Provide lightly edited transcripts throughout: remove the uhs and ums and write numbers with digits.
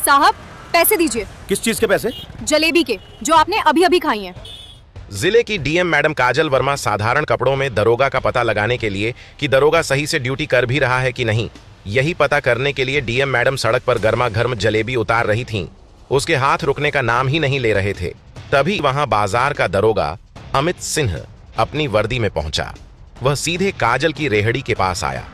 साहब पैसे दीजिए। किस चीज के पैसे? जलेबी के, जो आपने अभी अभी खाई हैं। जिले की डीएम मैडम काजल वर्मा साधारण कपड़ों में दरोगा का पता लगाने के लिए कि दरोगा सही से ड्यूटी कर भी रहा है कि नहीं, यही पता करने के लिए डीएम मैडम सड़क पर गर्मा गर्म जलेबी उतार रही थीं। उसके हाथ रुकने का नाम ही नहीं ले रहे थे। तभी वहां बाजार का दरोगा अमित सिंह अपनी वर्दी में पहुंचा। वह सीधे काजल की रेहड़ी के पास आया।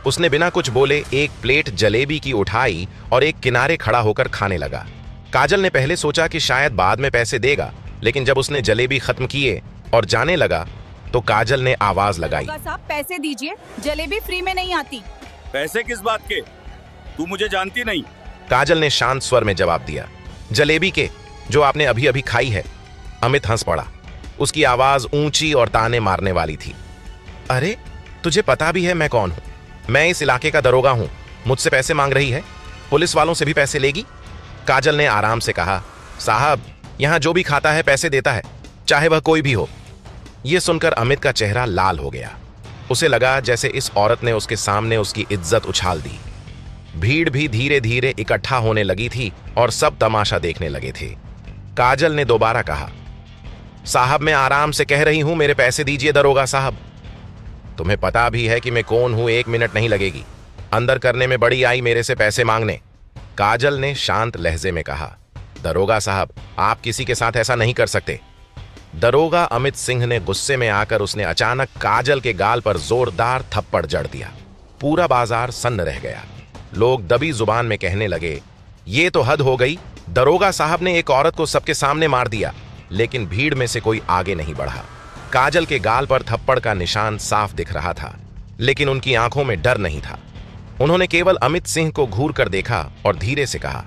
उसने बिना कुछ बोले एक प्लेट जलेबी की उठाई और एक किनारे खड़ा होकर खाने लगा। काजल ने पहले सोचा कि शायद बाद में पैसे देगा, लेकिन जब उसने जलेबी खत्म किए और जाने लगा तो काजल ने आवाज लगाई, साहब पैसे दीजिए, जलेबी फ्री में नहीं आती। पैसे किस बात के? तू मुझे जानती नहीं। काजल ने शांत स्वर में जवाब दिया, जलेबी के, जो आपने अभी अभी खाई है। अमित हंस पड़ा। उसकी आवाज ऊंची और ताने मारने वाली थी। अरे तुझे पता भी है मैं कौन हूं? मैं इस इलाके का दरोगा हूं। मुझसे पैसे मांग रही है? पुलिस वालों से भी पैसे लेगी? काजल ने आराम से कहा, साहब यहां जो भी खाता है पैसे देता है, चाहे वह कोई भी हो। यह सुनकर अमित का चेहरा लाल हो गया। उसे लगा जैसे इस औरत ने उसके सामने उसकी इज्जत उछाल दी। भीड़ भी धीरे धीरे इकट्ठा होने लगी थी और सब तमाशा देखने लगे थे। काजल ने दोबारा कहा, साहब मैं आराम से कह रही हूं, मेरे पैसे दीजिए दरोगा साहब। तुम्हें पता भी है कि मैं कौन हूं, 1 मिनट नहीं लगेगी। अंदर करने में बड़ी आई मेरे से पैसे मांगने। काजल ने शांत लहजे में कहा, दरोगा साहब आप किसी के साथ ऐसा नहीं कर सकते। दरोगा अमित सिंह ने गुस्से में आकर उसने अचानक काजल के गाल पर जोरदार थप्पड़ जड़ दिया। पूरा बाजार सन्न रह गया। लोग दबी जुबान में कहने लगे, ये तो हद हो गई, दरोगा साहब ने एक औरत को सबके सामने मार दिया। लेकिन भीड़ में से कोई आगे नहीं बढ़ा। काजल के गाल पर थप्पड़ का निशान साफ दिख रहा था, लेकिन उनकी आंखों में डर नहीं था। उन्होंने केवल अमित सिंह को घूर कर देखा और धीरे से कहा,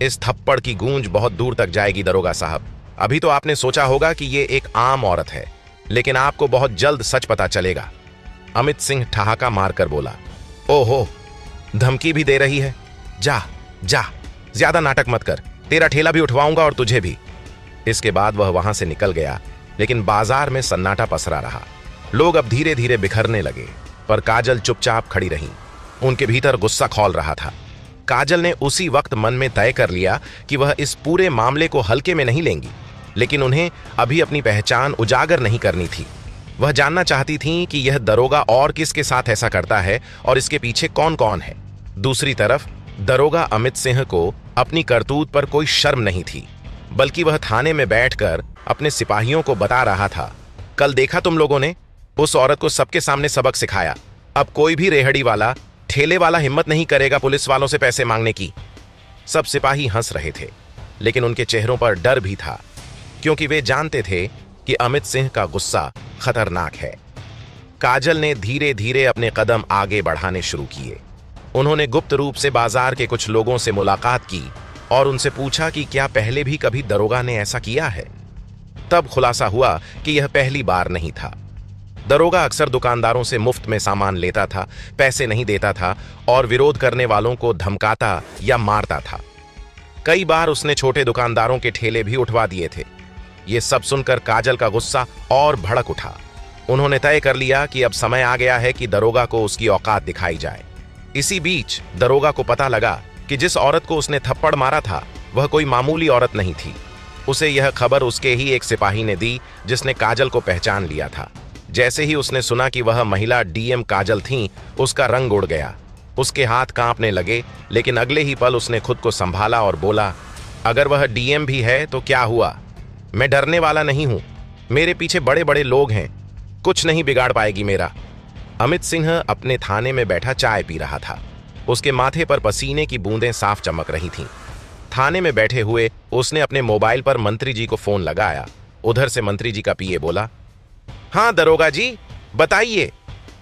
इस थप्पड़ की गूंज बहुत दूर तक जाएगी दरोगा साहब। अभी तो आपने सोचा होगा कि ये एक आम औरत है, लेकिन आपको बहुत जल्द सच पता चलेगा। अमित सिंह ठहाका मारकर बोला, ओहो धमकी भी दे रही है। जा जा, ज्यादा नाटक मत कर, तेरा ठेला भी उठवाऊंगा और तुझे भी। इसके बाद वह वहां से निकल गया, लेकिन बाजार में सन्नाटा पसरा रहा। लोग अब धीरे धीरे बिखरने लगे, पर काजल चुपचाप खड़ी रही। उनके भीतर गुस्सा खौल रहा था। काजल ने उसी वक्त मन में तय कर लिया कि वह इस पूरे मामले को हल्के में नहीं लेंगी, लेकिन उन्हें अभी अपनी पहचान उजागर नहीं करनी थी। वह जानना चाहती थीं कि यह दरोगा और किसके साथ ऐसा करता है और इसके पीछे कौन कौन है। दूसरी तरफ दरोगा अमित सिंह को अपनी करतूत पर कोई शर्म नहीं थी, बल्कि वह थाने में बैठकर अपने सिपाहियों को बता रहा था, कल देखा तुम लोगों ने, उस औरत को सबके सामने सबक सिखाया। अब कोई भी रेहड़ी वाला, ठेले वाला हिम्मत नहीं करेगा पुलिस वालों से पैसे मांगने की। सब सिपाही हंस रहे थे, लेकिन उनके चेहरों पर डर भी था, क्योंकि वे जानते थे कि अमित सिंह का गुस्सा खतरनाक है। काजल ने धीरे धीरे अपने कदम आगे बढ़ाने शुरू किए। उन्होंने गुप्त रूप से बाजार के कुछ लोगों से मुलाकात की और उनसे पूछा कि क्या पहले भी कभी दरोगा ने ऐसा किया है। तब खुलासा हुआ कि यह पहली बार नहीं था। दरोगा अक्सर दुकानदारों से मुफ्त में सामान लेता था, पैसे नहीं देता था और विरोध करने वालों को धमकाता या मारता था। कई बार उसने छोटे दुकानदारों के ठेले भी उठवा दिए थे। ये सब सुनकर काजल का गुस्सा और भड़क उठा। उन्होंने तय कर लिया कि अब समय आ गया है कि दरोगा को उसकी औकात दिखाई जाए। इसी बीच दरोगा को पता लगा कि जिस औरत को उसने थप्पड़ मारा था वह कोई मामूली औरत नहीं थी। उसे यह खबर उसके ही एक सिपाही ने दी, जिसने काजल को पहचान लिया था। जैसे ही उसने सुना कि वह महिला डीएम काजल थीं, उसका रंग उड़ गया। उसके हाथ कांपने लगे, लेकिन अगले ही पल उसने खुद को संभाला और बोला, अगर वह डीएम भी है तो क्या हुआ, मैं डरने वाला नहीं हूं। मेरे पीछे बड़े बड़े लोग हैं, कुछ नहीं बिगाड़ पाएगी मेरा। अमित सिंह अपने थाने में बैठा चाय पी रहा था। उसके माथे पर पसीने की बूंदें साफ चमक रही थीं। थाने में बैठे हुए उसने अपने मोबाइल पर मंत्री जी को फोन लगाया। उधर से मंत्री जी का पीए बोला, हाँ दरोगा जी बताइए।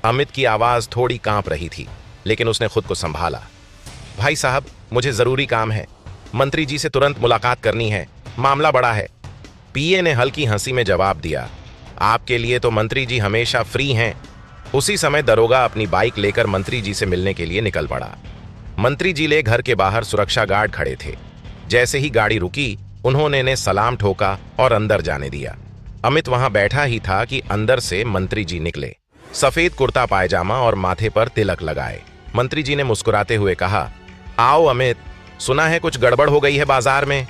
अमित की आवाज थोड़ी कांप रही थी, लेकिन उसने खुद को संभाला। भाई साहब मुझे जरूरी काम है, मंत्री जी से तुरंत मुलाकात करनी है, मामला बड़ा है। पीए ने हल्की हंसी में जवाब दिया, आपके लिए तो मंत्री जी हमेशा फ्री हैं। उसी समय दरोगा अपनी बाइक लेकर मंत्री जी से मिलने के लिए निकल पड़ा। मंत्री जी ले घर के बाहर सुरक्षा गार्ड खड़े थे। जैसे ही गाड़ी रुकी, उन्होंने ने सलाम ठोका और अंदर जाने दिया। अमित वहां बैठा ही था कि अंदर से मंत्री जी निकले, सफेद कुर्ता पायजामा और माथे पर तिलक लगाए। मंत्री जी ने मुस्कुराते हुए कहा, आओ अमित, सुना है कुछ गड़बड़ हो गई है बाजार में।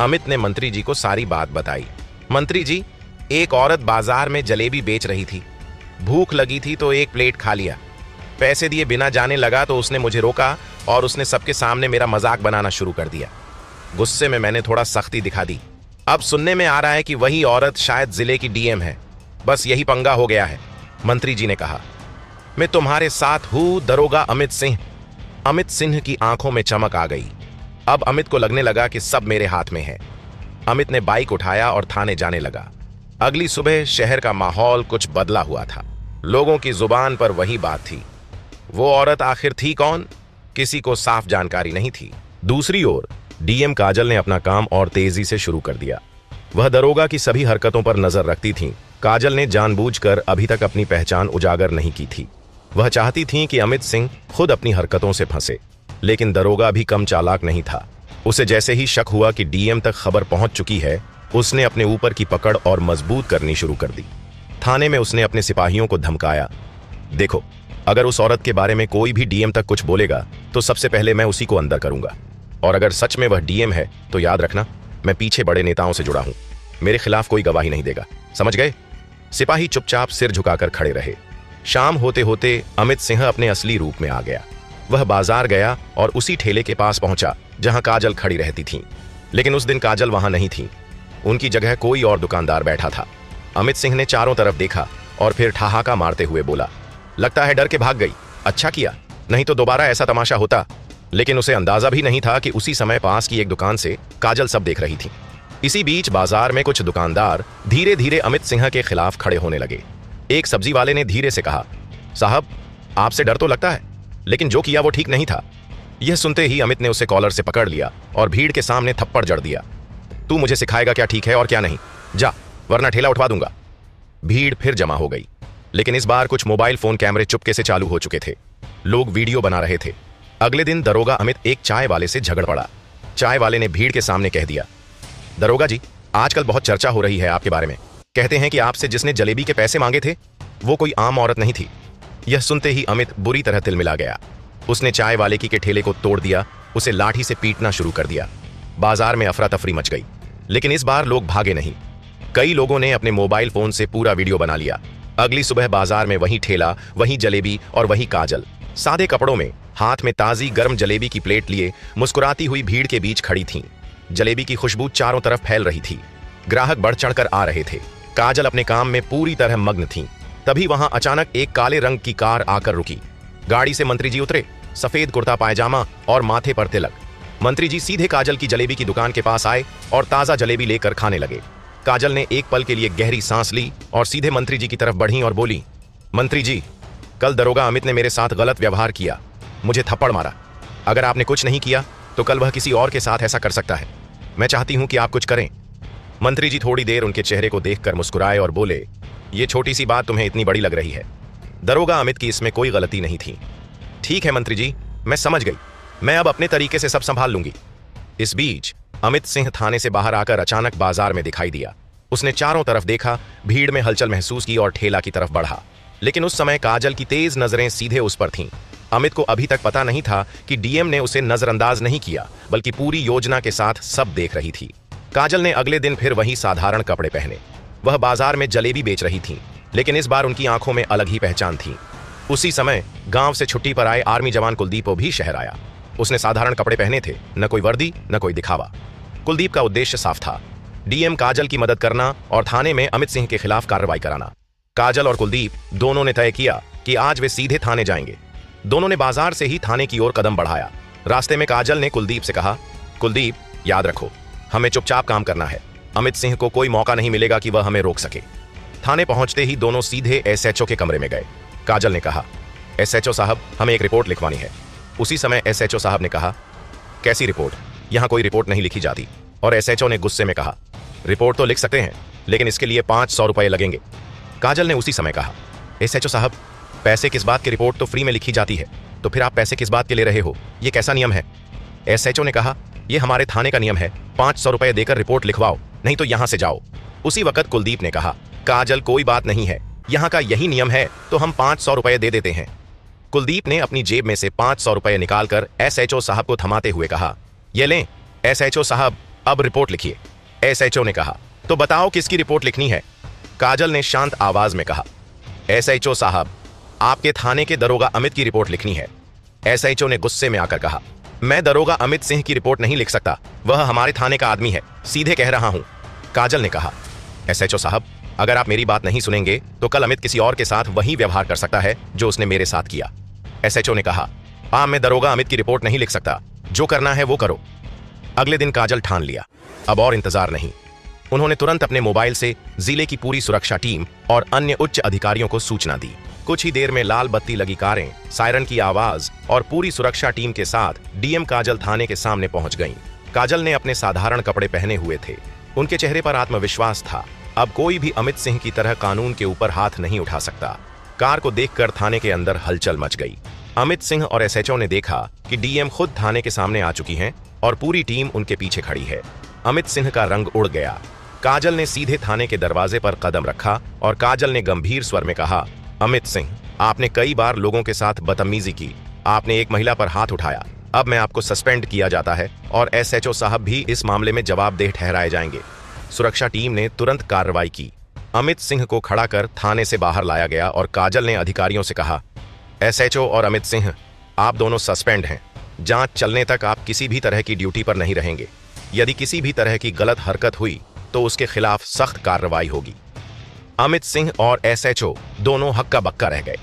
अमित ने मंत्री जी को सारी बात बताई। मंत्री जी, एक औरत बाजार में जलेबी बेच रही थी। भूख लगी थी तो एक प्लेट खा लिया। पैसे दिए बिना जाने लगा तो उसने मुझे रोका और उसने सबके सामने मेरा मजाक बनाना शुरू कर दिया। गुस्से में मैंने थोड़ा सख्ती दिखा दी। अब सुनने में आ रहा है कि वही औरत शायद जिले की डीएम है। बस यही पंगा हो गया है। मंत्री जी ने कहा, मैं तुम्हारे साथ हूं दरोगा अमित सिंह। अमित सिंह की आंखों में चमक आ गई। अब अमित को लगने लगा कि सब मेरे हाथ में है। अमित ने बाइक उठाया और थाने जाने लगा। अगली सुबह शहर का माहौल कुछ बदला हुआ था। लोगों की जुबान पर वही बात थी। वो औरत आखिर थी कौन, किसी को साफ जानकारी नहीं थी। दूसरी ओर डीएम काजल ने अपना काम और तेजी से शुरू कर दिया। वह दरोगा की सभी हरकतों पर नजर रखती थी। काजल ने जानबूझकर अभी तक अपनी पहचान उजागर नहीं की थी। वह चाहती थी कि अमित सिंह खुद अपनी हरकतों से फंसे, लेकिन दरोगा भी कम चालाक नहीं था। उसे जैसे ही शक हुआ कि डीएम तक खबर पहुंच चुकी है, उसने अपने ऊपर की पकड़ और मजबूत करनी शुरू कर दी। थाने में उसने अपने सिपाहियों को धमकाया, देखो, अगर उस औरत के बारे में कोई भी डीएम तक कुछ बोलेगा तो सबसे पहले मैं उसी को अंदर करूंगा। और अगर सच में वह डीएम है तो याद रखना, मैं पीछे बड़े नेताओं से जुड़ा हूं। मेरे खिलाफ कोई गवाही नहीं देगा, समझ गए? सिपाही चुपचाप सिर झुकाकर खड़े रहे। शाम होते होते अमित सिंह अपने असली रूप में आ गया। वह बाजार गया और उसी ठेले के पास पहुंचा जहां काजल खड़ी रहती थी। लेकिन उस दिन काजल वहां नहीं थी। उनकी जगह कोई और दुकानदार बैठा था। अमित सिंह ने चारों तरफ देखा और फिर ठहाका मारते हुए बोला, लगता है डर के भाग गई। अच्छा किया, नहीं तो दोबारा ऐसा तमाशा होता। लेकिन उसे अंदाजा भी नहीं था कि उसी समय पास की एक दुकान से काजल सब देख रही थी। इसी बीच बाजार में कुछ दुकानदार धीरे धीरे अमित सिंह के खिलाफ खड़े होने लगे। एक सब्जी वाले ने धीरे से कहा, साहब, आपसे डर तो लगता है, लेकिन जो किया वो ठीक नहीं था। यह सुनते ही अमित ने उसे कॉलर से पकड़ लिया और भीड़ के सामने थप्पड़ जड़ दिया। तू मुझे सिखाएगा क्या ठीक है और क्या नहीं? जा, वरना ठेला उठवा दूंगा। भीड़ फिर जमा हो गई, लेकिन इस बार कुछ मोबाइल फोन कैमरे चुपके से चालू हो चुके थे। लोग वीडियो बना रहे थे। अगले दिन दरोगा अमित एक चाय वाले से झगड़ पड़ा। चाय वाले ने भीड़ के सामने कह दिया, दरोगा जी, आजकल बहुत चर्चा हो रही है आपके बारे में। कहते हैं कि आपसे जिसने जलेबी के पैसे मांगे थे वो कोई आम औरत नहीं थी। यह सुनते ही अमित बुरी तरह तिलमिला गया। उसने चाय वाले की के ठेले को तोड़ दिया, उसे लाठी से पीटना शुरू कर दिया। बाजार में अफरा तफरी मच गई, लेकिन इस बार लोग भागे नहीं। कई लोगों ने अपने मोबाइल फोन से पूरा वीडियो बना लिया। अगली सुबह बाजार में वही ठेला, वही जलेबी और वही काजल, सादे कपड़ों में, हाथ में ताजी गर्म जलेबी की प्लेट लिए मुस्कुराती हुई भीड़ के बीच खड़ी थीं। जलेबी की खुशबू चारों तरफ फैल रही थी। ग्राहक बढ़ चढ़कर आ रहे थे। काजल अपने काम में पूरी तरह मग्न थीं। तभी वहां अचानक एक काले रंग की कार आकर रुकी। गाड़ी से मंत्री जी उतरे, सफेद कुर्ता पायजामा और माथे पर तिलक। मंत्री जी सीधे काजल की जलेबी की दुकान के पास आए और ताजा जलेबी लेकर खाने लगे। काजल ने एक पल के लिए गहरी सांस ली और सीधे मंत्री जी की तरफ बढ़ी और बोली, मंत्री जी, कल दरोगा अमित ने मेरे साथ गलत व्यवहार किया, मुझे थप्पड़ मारा। अगर आपने कुछ नहीं किया तो कल वह किसी और के साथ ऐसा कर सकता है। मैं चाहती हूं कि आप कुछ करें। मंत्री जी थोड़ी देर उनके चेहरे को देखकर मुस्कुराए और बोले, ये छोटी सी बात तुम्हें इतनी बड़ी लग रही है। दरोगा अमित की इसमें कोई गलती नहीं थी। ठीक है मंत्री जी, मैं समझ गई। मैं अब अपने तरीके से सब संभाल लूंगी। इस बीच अमित सिंह थाने से बाहर आकर अचानक बाजार में दिखाई दिया। उसने चारों तरफ देखा, भीड़ में हलचल महसूस की और ठेला की तरफ बढ़ा। लेकिन उस समय काजल की तेज नजरें सीधे उस पर थीं। अमित को अभी तक पता नहीं था कि डीएम ने उसे नजरअंदाज नहीं किया, बल्कि पूरी योजना के साथ सब देख रही थी। काजल ने अगले दिन फिर वही साधारण कपड़े पहने। वह बाजार में जलेबी बेच रही थी, लेकिन इस बार उनकी आंखों में अलग ही पहचान थी। उसी समय गांव से छुट्टी पर आए आर्मी जवान कुलदीप भी शहर आया। उसने साधारण कपड़े पहने थे, न कोई वर्दी न कोई दिखावा। कुलदीप का उद्देश्य साफ था, डीएम काजल की मदद करना और थाने में अमित सिंह के खिलाफ कार्रवाई कराना। काजल और कुलदीप दोनों ने तय किया कि आज वे सीधे थाने जाएंगे। दोनों ने बाजार से ही थाने की ओर कदम बढ़ाया। रास्ते में काजल ने कुलदीप से कहा, कुलदीप, याद रखो, हमें चुपचाप काम करना है। अमित सिंह को कोई मौका नहीं मिलेगा कि वह हमें रोक सके। थाने पहुंचते ही दोनों सीधे एसएचओ के कमरे में गए। काजल ने कहा, एसएचओ साहब, हमें एक रिपोर्ट लिखवानी है। उसी समय एसएचओ साहब ने कहा, कैसी रिपोर्ट? यहां कोई रिपोर्ट नहीं लिखी जाती। और एसएचओ ने गुस्से में कहा, रिपोर्ट तो लिख सकते हैं, लेकिन इसके लिए 500 रुपए लगेंगे। काजल ने उसी समय कहा, एसएचओ साहब, पैसे किस बात की? रिपोर्ट तो फ्री में लिखी जाती है, तो फिर आप पैसे किस बात के ले रहे हो? ये कैसा नियम है? एसएचओ ने कहा, ये हमारे थाने का नियम है, 500 रुपए देकर रिपोर्ट लिखवाओ, नहीं तो यहां से जाओ। उसी वक्त कुलदीप ने कहा, काजल, कोई बात नहीं है, यहां का यही नियम है, तो हम 500 रुपए दे देते हैं। कुलदीप ने अपनी जेब में से 500 रुपए निकालकर एसएचओ साहब को थमाते हुए कहा, ये लें एसएचओ साहब, अब रिपोर्ट लिखिए। एसएचओ ने कहा, तो बताओ किसकी रिपोर्ट लिखनी है? काजल ने शांत आवाज में कहा, एसएचओ साहब, आपके थाने के दरोगा अमित की रिपोर्ट लिखनी है। एसएचओ ने गुस्से में आकर कहा, मैं दरोगा अमित सिंह की रिपोर्ट नहीं लिख सकता, वह हमारे थाने का आदमी है, सीधे कह रहा हूं। काजल ने कहा, एसएचओ साहब, अगर आप मेरी बात नहीं सुनेंगे तो कल अमित किसी और के साथ वही व्यवहार कर सकता है जो उसने मेरे साथ किया। एसएचओ ने कहा, हाँ, मैं दरोगा अमित की रिपोर्ट नहीं लिख सकता, जो करना है वो करो। अगले दिन काजल ठान लिया, अब और इंतजार नहीं। उन्होंने तुरंत अपने मोबाइल से जिले की पूरी सुरक्षा टीम और अन्य उच्च अधिकारियों को सूचना दी। कुछ ही देर में लाल बत्ती लगी कारें, सायरन की आवाज और पूरी सुरक्षा टीम के साथ डीएम काजल थाने के सामने पहुंच गईं। काजल ने अपने साधारण कपड़े पहने हुए थे, उनके चेहरे पर आत्मविश्वास था। अब कोई भी अमित सिंह की तरह कानून के ऊपर हाथ नहीं उठा सकता। कार को देखकर थाने के अंदर हलचल मच गई। अमित सिंह और एसएचओ ने देखा कि डीएम खुद थाने के सामने आ चुकी हैं और पूरी टीम उनके पीछे खड़ी है। अमित सिंह का रंग उड़ गया। काजल ने सीधे थाने के दरवाजे पर कदम रखा और काजल ने गंभीर स्वर में कहा, अमित सिंह, आपने कई बार लोगों के साथ बदतमीजी की, आपने एक महिला पर हाथ उठाया, अब मैं आपको सस्पेंड किया जाता है और एसएचओ साहब भी इस मामले में जवाबदेह ठहराए जाएंगे। सुरक्षा टीम ने तुरंत कार्रवाई की। अमित सिंह को खड़ा कर थाने से बाहर लाया गया और काजल ने अधिकारियों से कहा, एसएचओ और अमित सिंह, आप दोनों सस्पेंड हैं। जांच चलने तक आप किसी भी तरह की ड्यूटी पर नहीं रहेंगे। यदि किसी भी तरह की गलत हरकत हुई तो उसके खिलाफ सख्त कार्रवाई होगी। अमित सिंह और एसएचओ दोनों हक्का बक्का रह गए।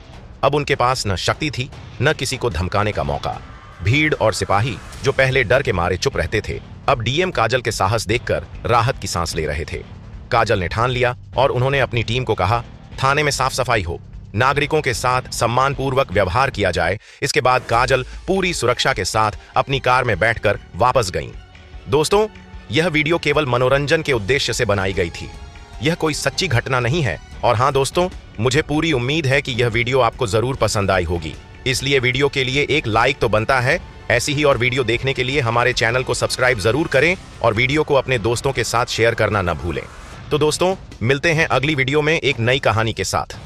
अब उनके पास न शक्ति थी न किसी को धमकाने का मौका। भीड़ और सिपाही जो पहले डर के मारे चुप रहते थे, अब डीएम काजल के साहस देखकर राहत की सांस ले रहे थे। काजल ने ठान लिया और उन्होंने अपनी टीम को कहा, थाने में साफ सफाई हो, नागरिकों के साथ सम्मानपूर्वक व्यवहार किया जाए। इसके बाद काजल पूरी सुरक्षा के साथ अपनी कार में बैठकर वापस गईं। दोस्तों, यह वीडियो केवल मनोरंजन के उद्देश्य से बनाई गई थी, यह कोई सच्ची घटना नहीं है। और हाँ दोस्तों, मुझे पूरी उम्मीद है कि यह वीडियो आपको जरूर पसंद आई होगी, इसलिए वीडियो के लिए एक लाइक तो बनता है। ऐसी ही और वीडियो देखने के लिए हमारे चैनल को सब्सक्राइब जरूर करें और वीडियो को अपने दोस्तों के साथ शेयर करना न भूलें। तो दोस्तों, मिलते हैं अगली वीडियो में एक नई कहानी के साथ।